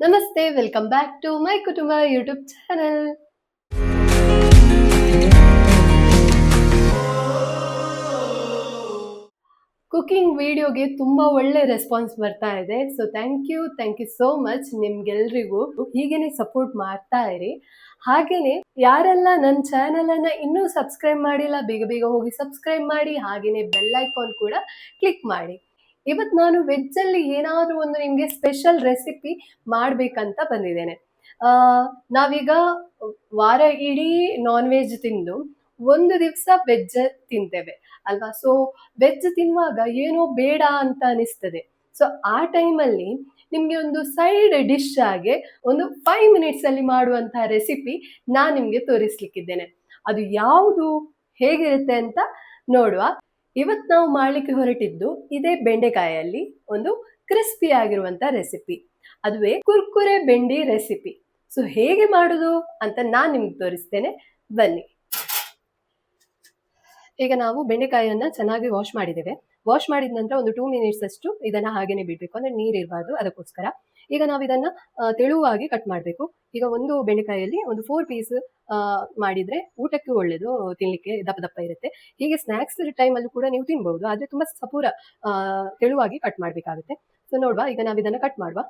ನಮಸ್ತೆ, welcome back to my ಕುಟುಂಬ YouTube channel. Cooking ವಿಡಿಯೋಗೆ ತುಂಬಾ ಒಳ್ಳೆ ರೆಸ್ಪಾನ್ಸ್ ಬರ್ತಾ ಇದೆ. So thank you so much. ನಿಮ್ಗೆಲ್ರಿಗೂ ಹೀಗೇನೆ ಸಪೋರ್ಟ್ ಮಾಡ್ತಾ ಇರಿ. ಹಾಗೇನೆ ಯಾರೆಲ್ಲ ನನ್ನ ಚಾನಲ್ ಅನ್ನ ಇನ್ನೂ ಸಬ್ಸ್ಕ್ರೈಬ್ ಮಾಡಿಲ್ಲ, ಬೇಗ ಬೇಗ ಹೋಗಿ ಸಬ್ಸ್ಕ್ರೈಬ್ ಮಾಡಿ. ಹಾಗೇನೆ ಬೆಲ್ ಐಕಾನ್ ಕೂಡ ಕ್ಲಿಕ್ ಮಾಡಿ. ಇವತ್ತು ನಾನು ವೆಜ್ ಅಲ್ಲಿ ಏನಾದ್ರೂ ಒಂದು ನಿಮ್ಗೆ ಸ್ಪೆಷಲ್ ರೆಸಿಪಿ ಮಾಡ್ಬೇಕಂತ ಬಂದಿದ್ದೇನೆ. ನಾವೀಗ ವಾರ ಇಡೀ ನಾನ್ ವೆಜ್ ತಿಂದು ಒಂದು ದಿವಸ ವೆಜ್ ತಿಂತೇವೆ ಅಲ್ವಾ? ಸೊ ವೆಜ್ ತಿನ್ನುವಾಗ ಏನೋ ಬೇಡ ಅಂತ ಅನಿಸ್ತದೆ. ಸೊ ಆ ಟೈಮಲ್ಲಿ ನಿಮ್ಗೆ ಒಂದು ಸೈಡ್ ಡಿಶ್ ಆಗಿ ಒಂದು 5 ಮಿನಿಟ್ಸ್ ಅಲ್ಲಿ ಮಾಡುವಂತಹ ರೆಸಿಪಿ ನಾನು ನಿಮ್ಗೆ ತೋರಿಸ್ಲಿಕ್ಕಿದ್ದೇನೆ. ಅದು ಯಾವುದು, ಹೇಗಿರುತ್ತೆ ಅಂತ ನೋಡುವ. ಇವತ್ತು ನಾವು ಮಾಡ್ಲಿಕ್ಕೆ ಹೊರಟಿದ್ದು ಇದೇ ಬೆಂಡೆಕಾಯಲ್ಲಿ ಒಂದು ಕ್ರಿಸ್ಪಿ ಆಗಿರುವಂತ ರೆಸಿಪಿ, ಅದುವೇ ಕುರ್ಕುರೆ ಬೆಂಡಿ ರೆಸಿಪಿ. ಸೊ ಹೇಗೆ ಮಾಡುದು ಅಂತ ನಾನು ನಿಮ್ಗೆ ತೋರಿಸ್ತೇನೆ, ಬನ್ನಿ. ಈಗ ನಾವು ಬೆಂಡೆಕಾಯಿಯನ್ನ ಚೆನ್ನಾಗಿ ವಾಶ್ ಮಾಡಿದ್ದೇವೆ. ವಾಶ್ ಮಾಡಿದ ನಂತರ ಒಂದು 2 ಮಿನಿಟ್ಸ್ ಅಷ್ಟು ಇದನ್ನ ಹಾಗೇನೆ ಬಿಡ್ಬೇಕು, ಅಂದ್ರೆ ನೀರು ಇರಬಾರ್ದು, ಅದಕ್ಕೋಸ್ಕರ. ಈಗ ನಾವು ಇದನ್ನ ತೆಳುವಾಗಿ ಕಟ್ ಮಾಡಬೇಕು. ಈಗ ಒಂದು ಬೆಂಡೆಕಾಯಲ್ಲಿ ಒಂದು 4 ಪೀಸ್ ಮಾಡಿದ್ರೆ ಊಟಕ್ಕೆ ಒಳ್ಳೇದು, ತಿನ್ಲಿಕ್ಕೆ ದಪ್ಪ ದಪ್ಪ ಇರುತ್ತೆ. ಹೀಗೆ ಸ್ನಾಕ್ಸ್ ಟೈಮಲ್ಲೂ ಕೂಡ ನೀವು ತಿನ್ಬಹುದು, ಆದ್ರೆ ತುಂಬಾ ಸಪೂರ ತೆಳುವಾಗಿ ಕಟ್ ಮಾಡ್ಬೇಕಾಗುತ್ತೆ. ಸೊ ನೋಡುವ, ಈಗ ನಾವು ಇದನ್ನ ಕಟ್ ಮಾಡುವ.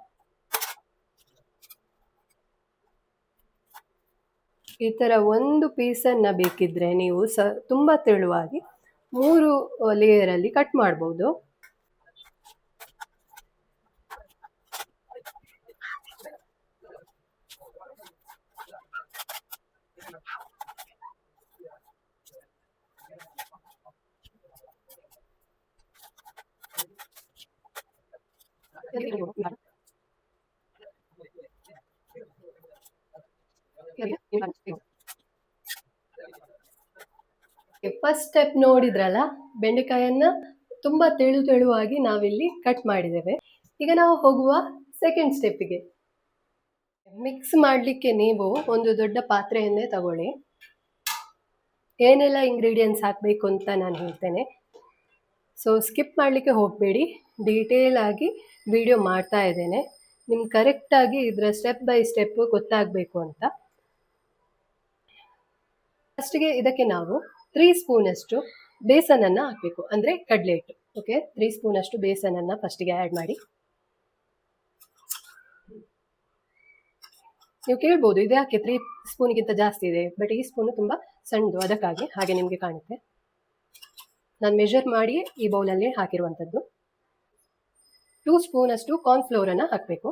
ಈ ತರ ಒಂದು ಪೀಸನ್ನ ಬೇಕಿದ್ರೆ ನೀವು ತುಂಬಾ ತೆಳುವಾಗಿ 3 ಲೇಯರ್ ಅಲ್ಲಿ ಕಟ್ ಮಾಡಬಹುದು. ಫಸ್ಟ್ ಸ್ಟೆಪ್ ನೋಡಿದ್ರಲ್ಲ, ಬೆಂಡೆಕಾಯನ್ನ ತುಂಬಾ ತೆಳುವಾಗಿ ನಾವಿಲ್ಲಿ ಕಟ್ ಮಾಡಿದ್ದೇವೆ. ಈಗ ನಾವು ಹೋಗುವ ಸೆಕೆಂಡ್ ಸ್ಟೆಪ್ಪಿಗೆ. ಮಿಕ್ಸ್ ಮಾಡಲಿಕ್ಕೆ ನೀವು ಒಂದು ದೊಡ್ಡ ಪಾತ್ರೆಯನ್ನೇ ತಗೊಳ್ಳಿ. ಏನೆಲ್ಲ ಇಂಗ್ರೀಡಿಯೆಂಟ್ಸ್ ಹಾಕಬೇಕು ಅಂತ ನಾನು ಹೇಳ್ತೇನೆ. ಸೊ ಸ್ಕಿಪ್ ಮಾಡಲಿಕ್ಕೆ ಹೋಗಬೇಡಿ, ಡೀಟೇಲ್ ಆಗಿ ವಿಡಿಯೋ ಮಾಡ್ತಾ ಇದ್ದೇನೆ. ನಿಮ್ಗೆ ಕರೆಕ್ಟಾಗಿ ಇದರ ಸ್ಟೆಪ್ ಬೈ ಸ್ಟೆಪ್ ಗೊತ್ತಾಗಬೇಕು ಅಂತ. ಫಸ್ಟಿಗೆ ಇದಕ್ಕೆ ನಾವು 3 ಸ್ಪೂನ್ ಅಷ್ಟು ಬೇಸನನ್ನು ಹಾಕಬೇಕು, ಅಂದರೆ ಕಡಲೆ ಹಿಟ್ಟು. ಓಕೆ, 3 ಸ್ಪೂನ್ ಅಷ್ಟು ಬೇಸನನ್ನು ಫಸ್ಟಿಗೆ ಆ್ಯಡ್ ಮಾಡಿ. ನೀವು ಕೇಳ್ಬೋದು, ಇದು ಯಾಕೆ 3 ಸ್ಪೂನ್ಗಿಂತ ಜಾಸ್ತಿ ಇದೆ, ಬಟ್ ಈ ಸ್ಪೂನು ತುಂಬ ಸಣ್ಣದು, ಅದಕ್ಕಾಗಿ ಹಾಗೆ ನಿಮಗೆ ಕಾಣುತ್ತೆ. ನಾನು ಮೆಷರ್ ಮಾಡಿ ಈ ಬೌಲಲ್ಲಿ ಹಾಕಿರುವಂಥದ್ದು. 2 ಸ್ಪೂನ್ ಅಷ್ಟು ಕಾರ್ನ್ಫ್ಲೋರನ್ನು ಹಾಕಬೇಕು.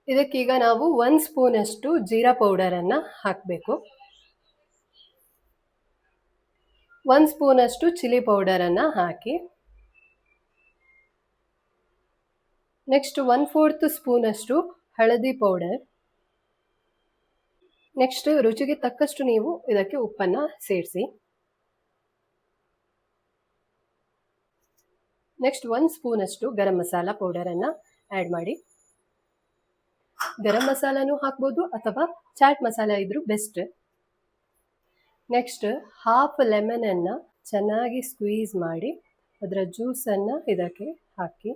ಇದಕ್ಕೀಗ ನಾವು 1 ಸ್ಪೂನ್ ಅಷ್ಟು ಜೀರಾ ಪೌಡರನ್ನು ಹಾಕಬೇಕು. 1 ಸ್ಪೂನ್ ಅಷ್ಟು ಚಿಲ್ಲಿ ಪೌಡರನ್ನು ಹಾಕಿ. ನೆಕ್ಸ್ಟ್ 1/4 ಸ್ಪೂನ್ ಅಷ್ಟು ಹಳದಿ ಪೌಡರ್. ನೆಕ್ಸ್ಟ್ ರುಚಿಗೆ ತಕ್ಕಷ್ಟು ನೀವು ಇದಕ್ಕೆ ಉಪ್ಪನ್ನು ಸೇರಿಸಿ. ನೆಕ್ಸ್ಟ್ 1 ಸ್ಪೂನ್ ಅಷ್ಟು ಗರಂ ಮಸಾಲ ಪೌಡರನ್ನು ಆ್ಯಡ್ ಮಾಡಿ. ಗರಂ ಮಸಾಲನೂ ಹಾಕ್ಬೋದು ಅಥವಾ ಚಾಟ್ ಮಸಾಲ ಇದ್ರೂ ಬೆಸ್ಟ್. ನೆಕ್ಸ್ಟ್ ಹಾಫ್ ಲೆಮನನ್ನು ಚೆನ್ನಾಗಿ ಸ್ಕ್ವೀಸ್ ಮಾಡಿ ಅದರ ಜ್ಯೂಸನ್ನು ಇದಕ್ಕೆ ಹಾಕಿ.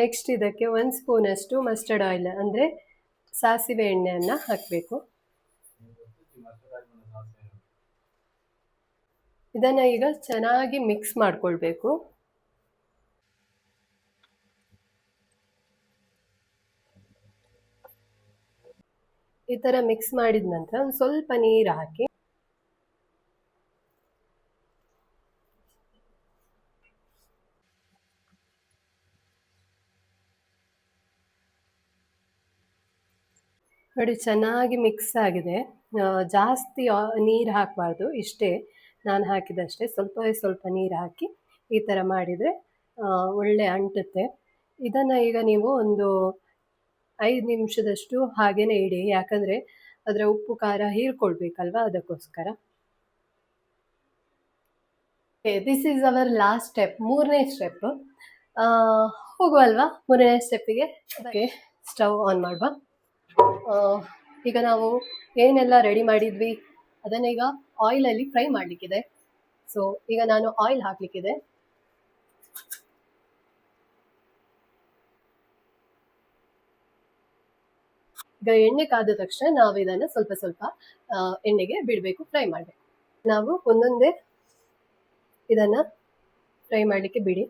ನೆಕ್ಸ್ಟ್ ಇದಕ್ಕೆ 1 ಸ್ಪೂನ್ ಅಷ್ಟು ಮಸ್ಟರ್ಡ್ ಆಯಿಲ್, ಅಂದರೆ ಸಾಸಿವೆ ಎಣ್ಣೆಯನ್ನು ಹಾಕಬೇಕು. ಇದನ್ನು ಈಗ ಚೆನ್ನಾಗಿ ಮಿಕ್ಸ್ ಮಾಡಿಕೊಳ್ಬೇಕು. ಈ ಥರ ಮಿಕ್ಸ್ ಮಾಡಿದ ನಂತರ ಒಂದು ಸ್ವಲ್ಪ ನೀರು ಹಾಕಿ. ನೋಡಿ, ಚೆನ್ನಾಗಿ ಮಿಕ್ಸ್ ಆಗಿದೆ. ಜಾಸ್ತಿ ನೀರು ಹಾಕಬಾರ್ದು, ಇಷ್ಟೇ ನಾನು ಹಾಕಿದಷ್ಟೇ, ಸ್ವಲ್ಪ ನೀರು ಹಾಕಿ ಈ ಥರ ಮಾಡಿದರೆ ಒಳ್ಳೆ ಅಂಟುತ್ತೆ. ಇದನ್ನು ಈಗ ನೀವು ಒಂದು 5 ನಿಮಿಷದಷ್ಟು ಹಾಗೇನೆ ಇಡಿ, ಯಾಕಂದರೆ ಅದರ ಉಪ್ಪು ಖಾರ ಹೀರ್ಕೊಳ್ಬೇಕಲ್ವ, ಅದಕ್ಕೋಸ್ಕರ. This is our last step, 3ನೇ ಸ್ಟೆಪ್. ಹೋಗುವಲ್ವಾ 3ನೇ ಸ್ಟೆಪ್ಪಿಗೆ. ಓಕೆ, ಸ್ಟವ್ ಆನ್ ಮಾಡುವ. ಈಗ ನಾವು ಏನೆಲ್ಲ ರೆಡಿ ಮಾಡಿದ್ವಿ ಅದನ್ನ ಈಗ ಆಯಿಲಲ್ಲಿ ಫ್ರೈ ಮಾಡಲಿಕ್ಕಿದೆ. ಸೊ ಈಗ ನಾನು ಆಯಿಲ್ ಹಾಕ್ಲಿಕ್ಕಿದೆ. ಈಗ ಎಣ್ಣೆ ಕಾದ ತಕ್ಷಣ ನಾವು ಇದನ್ನು ಸ್ವಲ್ಪ ಸ್ವಲ್ಪ ಎಣ್ಣೆಗೆ ಬಿಡಬೇಕು, ಫ್ರೈ ಮಾಡಬೇಕು. ನಾವು ಒಂದೊಂದೇ ಇದನ್ನ ಫ್ರೈ ಮಾಡಲಿಕ್ಕೆ ಬಿಡಿ.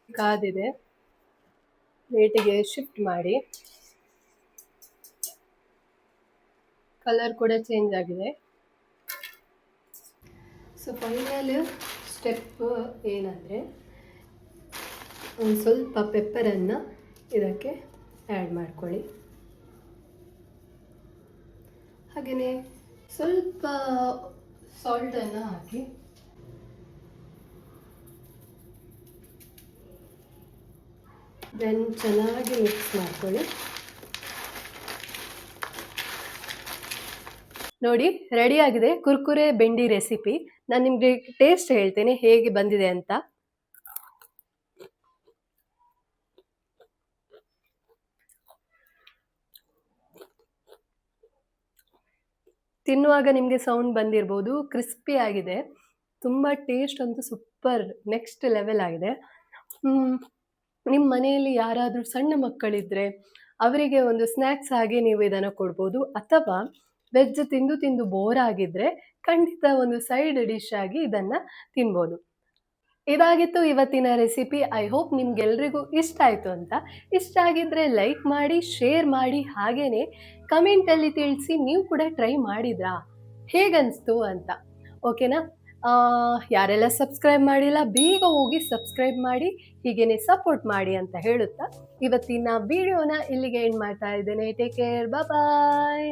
ಕಾದಿದೆ, ಪ್ಲೇಟಿಗೆ ಶಿಫ್ಟ್ ಮಾಡಿ. ಕಲರ್ ಕೂಡ ಚೇಂಜ್ ಆಗಿದೆ. ಸೊ ಫೈನಲ್ ಸ್ಟೆಪ್ ಏನಂದರೆ, ಒಂದು ಸ್ವಲ್ಪ ಪೆಪ್ಪರನ್ನು ಇದಕ್ಕೆ ಆ್ಯಡ್ ಮಾಡ್ಕೊಳ್ಳಿ. ಹಾಗೆಯೇ ಸ್ವಲ್ಪ ಸಾಲ್ಟನ್ನು ಹಾಕಿ. ದೆನ್ ಚೆನ್ನಾಗಿ ಮಿಕ್ಸ್ ಮಾಡ್ಕೊಳ್ಳಿ. ನೋಡಿ, ರೆಡಿಯಾಗಿದೆ ಕುರ್ಕುರೆ ಬೆಂಡಿ ರೆಸಿಪಿ. ನಾನು ನಿಮಗೆ ಟೇಸ್ಟ್ ಹೇಳ್ತೇನೆ ಹೇಗೆ ಬಂದಿದೆ ಅಂತ. ತಿನ್ನುವಾಗ ನಿಮಗೆ ಸೌಂಡ್ ಬಂದಿರ್ಬೋದು, ಕ್ರಿಸ್ಪಿ ಆಗಿದೆ, ತುಂಬ ಟೇಸ್ಟ್ ಅಂತೂ ಸೂಪರ್, ನೆಕ್ಸ್ಟ್ ಲೆವೆಲ್ ಆಗಿದೆ. ನಿಮ್ಮ ಮನೆಯಲ್ಲಿ ಯಾರಾದರೂ ಸಣ್ಣ ಮಕ್ಕಳಿದ್ದರೆ ಅವರಿಗೆ ಒಂದು ಸ್ನ್ಯಾಕ್ಸ್ ಆಗಿ ನೀವು ಇದನ್ನು ಕೊಡ್ಬೋದು. ಅಥವಾ ವೆಜ್ ತಿಂದು ತಿಂದು ಬೋರ್ ಆಗಿದ್ದರೆ ಖಂಡಿತ ಒಂದು ಸೈಡ್ ಡಿಶ್ ಆಗಿ ಇದನ್ನು ತಿನ್ಬೋದು. ಇದಾಗಿತ್ತು ಇವತ್ತಿನ ರೆಸಿಪಿ. ಐ ಹೋಪ್ ನಿಮ್ಗೆಲ್ರಿಗೂ ಇಷ್ಟ ಆಯಿತು ಅಂತ. ಇಷ್ಟ ಆಗಿದ್ದರೆ ಲೈಕ್ ಮಾಡಿ, ಶೇರ್ ಮಾಡಿ, ಹಾಗೆಯೇ ಕಮೆಂಟಲ್ಲಿ ತಿಳಿಸಿ ನೀವು ಕೂಡ ಟ್ರೈ ಮಾಡಿದ್ರಾ, ಹೇಗನ್ನಿಸ್ತು ಅಂತ. ಓಕೆನಾ? ಯಾರೆಲ್ಲ ಸಬ್ಸ್ಕ್ರೈಬ್ ಮಾಡಿಲ್ಲ ಬೇಗ ಹೋಗಿ ಸಬ್ಸ್ಕ್ರೈಬ್ ಮಾಡಿ, ಹೀಗೇನೆ ಸಪೋರ್ಟ್ ಮಾಡಿ ಅಂತ ಹೇಳುತ್ತಾ ಇವತ್ತಿನ ವಿಡಿಯೋನ ಇಲ್ಲಿಗೆ ಎಂಡ್ ಮಾಡ್ತಾ ಇದ್ದೇನೆ. ಟೇಕ್ ಕೇರ್, ಬಾಯ್.